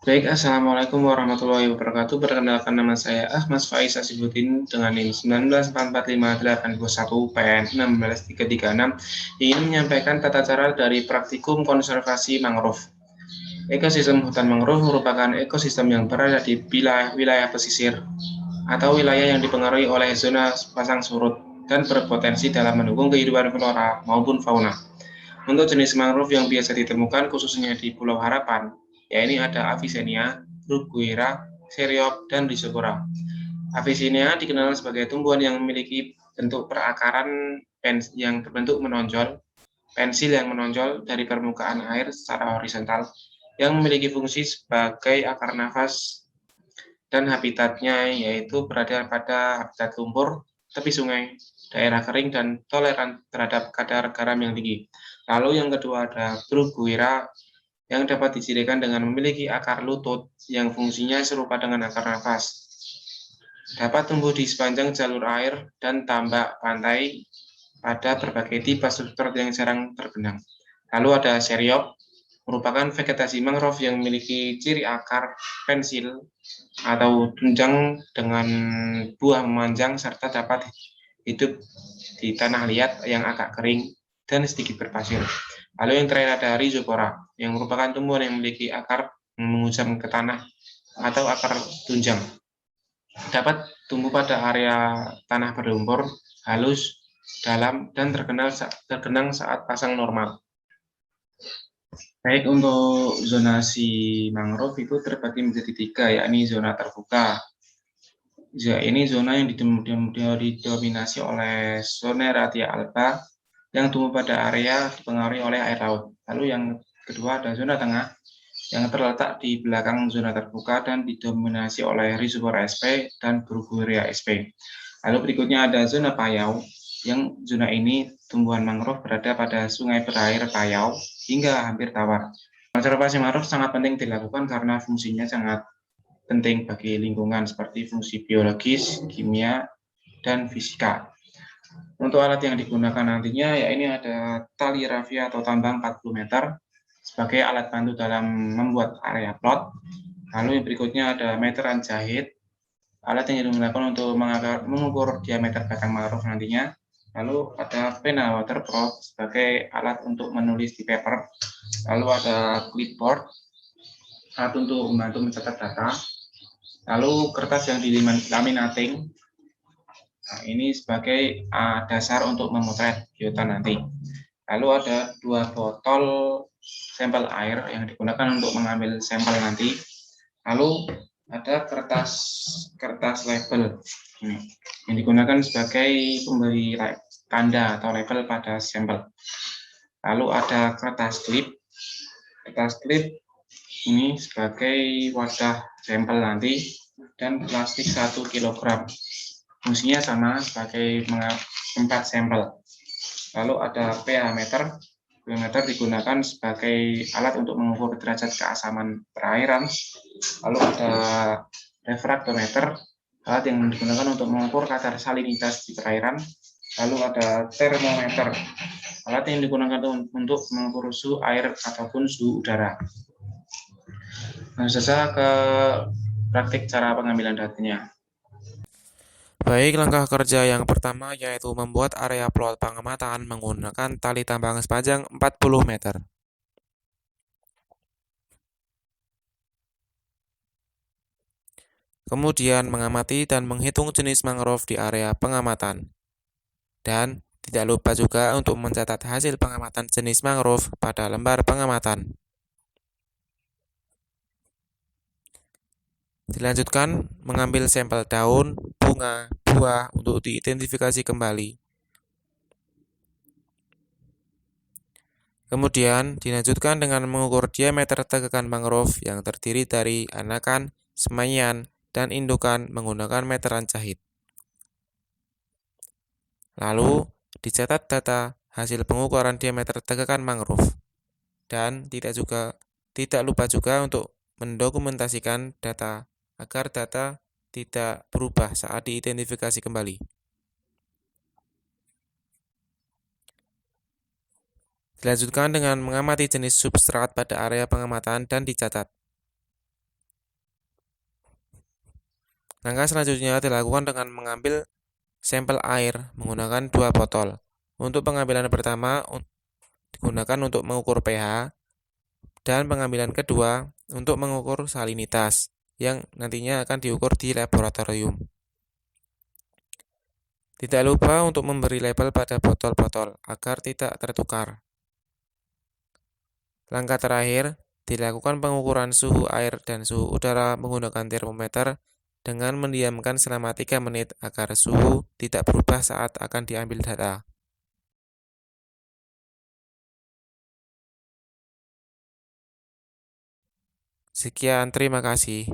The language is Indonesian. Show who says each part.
Speaker 1: Baik, Assalamualaikum warahmatullahi wabarakatuh. Perkenalkan nama saya Ahmad Faiz Asibuddin dengan NIM 1944581 PN 16336 ingin menyampaikan tata cara dari praktikum konservasi mangrove. Ekosistem hutan mangrove merupakan ekosistem yang berada di wilayah pesisir atau wilayah yang dipengaruhi oleh zona pasang surut dan berpotensi dalam mendukung kehidupan flora maupun fauna. Untuk jenis mangrove yang biasa ditemukan khususnya di Pulau Harapan, yaitu ada Avicennia, Bruguiera, Seriop, dan Rhizopora. Avicennia dikenal sebagai tumbuhan yang memiliki bentuk perakaran yang berbentuk menonjol, pensil yang menonjol dari permukaan air secara horizontal, yang memiliki fungsi sebagai akar nafas dan habitatnya yaitu berada pada habitat lumpur, tepi sungai, daerah kering, dan toleran terhadap kadar garam yang tinggi. Lalu yang kedua ada Bruguiera yang dapat dicirikan dengan memiliki akar lutut yang fungsinya serupa dengan akar nafas. Dapat tumbuh di sepanjang jalur air dan tambak pantai pada berbagai tipe substrat yang jarang terbenam. Lalu ada Seriop, merupakan vegetasi mangrove yang memiliki ciri akar pensil atau tunjang dengan buah memanjang serta dapat hidup di tanah liat yang agak kering dan sedikit berpasir. Lalu yang terakhir ada Rhizopora, yang merupakan tumbuhan yang memiliki akar mengusap ke tanah atau akar tunjang. Dapat tumbuh pada area tanah berlumpur, halus, dalam, dan tergenang saat pasang normal. Baik, untuk zonasi mangrove itu terbagi menjadi tiga, yakni zona terbuka. Ini zona yang didominasi oleh Soneratia alba yang tumbuh pada area dipengaruhi oleh air laut. Lalu yang kedua ada zona tengah yang terletak di belakang zona terbuka dan didominasi oleh Rhizopora sp dan Bruguiera sp. Lalu berikutnya ada zona payau, yang zona ini tumbuhan mangrove berada pada sungai berair payau hingga hampir tawar. Konservasi mangrove sangat penting dilakukan karena fungsinya sangat penting bagi lingkungan seperti fungsi biologis, kimia, dan fisika. Untuk alat yang digunakan nantinya, ya ini ada tali rafia atau tambang 40 meter sebagai alat bantu dalam membuat area plot. Lalu yang berikutnya ada meteran jahit, alat yang digunakan untuk mengukur diameter batang mangrove nantinya. Lalu ada pena waterproof sebagai alat untuk menulis di paper. Lalu ada clipboard, alat untuk membantu mencatat data. Lalu kertas yang dilaminating, nah, ini sebagai dasar untuk memotret biota nanti. Lalu ada dua botol sampel air yang digunakan untuk mengambil sampel nanti. Lalu ada kertas label yang digunakan sebagai pemberi tanda atau label pada sampel. Lalu ada kertas klip ini sebagai wadah sampel nanti, dan plastik 1 kg. Fungsinya sama sebagai tempat sampel. Lalu ada pH meter. pH meter digunakan sebagai alat untuk mengukur derajat keasaman perairan. Lalu ada refraktometer, alat yang digunakan untuk mengukur kadar salinitas di perairan. Lalu ada termometer, alat yang digunakan untuk mengukur suhu air ataupun suhu udara. Langsung saja ke praktik cara pengambilan datanya.
Speaker 2: Baik, langkah kerja yang pertama yaitu membuat area plot pengamatan menggunakan tali tambang sepanjang 40 meter. Kemudian mengamati dan menghitung jenis mangrove di area pengamatan. Dan tidak lupa juga untuk mencatat hasil pengamatan jenis mangrove pada lembar pengamatan. Dilanjutkan mengambil sampel daun, bunga, buah untuk diidentifikasi kembali. Kemudian dilanjutkan dengan mengukur diameter tegakan mangrove yang terdiri dari anakan, semaian, dan indukan menggunakan meteran jahit. Lalu dicatat data hasil pengukuran diameter tegakan mangrove. Dan tidak lupa juga untuk mendokumentasikan data agar data tidak berubah saat diidentifikasi kembali. Dilanjutkan dengan mengamati jenis substrat pada area pengamatan dan dicatat. Langkah selanjutnya dilakukan dengan mengambil sampel air menggunakan 2 botol. Untuk pengambilan pertama digunakan untuk mengukur pH dan pengambilan kedua untuk mengukur salinitas yang nantinya akan diukur di laboratorium. Tidak lupa untuk memberi label pada botol-botol agar tidak tertukar. Langkah terakhir, dilakukan pengukuran suhu air dan suhu udara menggunakan termometer dengan mendiamkan selama 3 menit agar suhu tidak berubah saat akan diambil data. Sekian, terima kasih.